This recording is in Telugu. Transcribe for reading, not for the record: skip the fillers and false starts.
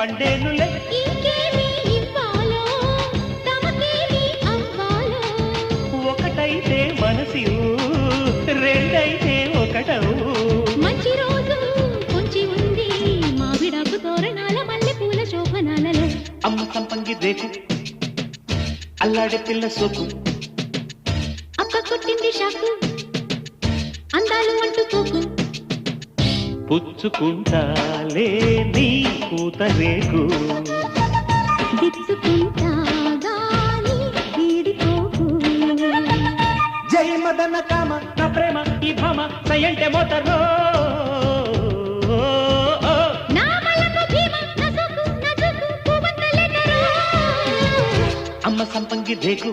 పండేనులే. ఇంకేమి ఇవ్వాలో తమకేమి అవ్వాలో. ఒకటైతే మనసు రెండైతే ఒకటవు. మంచి రోజు కొంచి ఉంది మావిడాకు తోరణాల మల్లె పూల శోభనాలలో. అమ్మ సంపంగి రేకు అల్లాడే పిల్ల సోకు. అక్క కొట్టింది షాకు అందాలు అంటుకోకు. పుచ్చుకుంటాలే నీ పూత రేకు. దిచ్చుకుంటా గాని వీడిపోకు. జై మదన కామ నా ప్రేమ ఈ భామ సయంటే మోతరో. నా మలకు భీమ నా సోకు నా జోకు పూవంత లెటరో. అమ్మ సంపంగి రేకు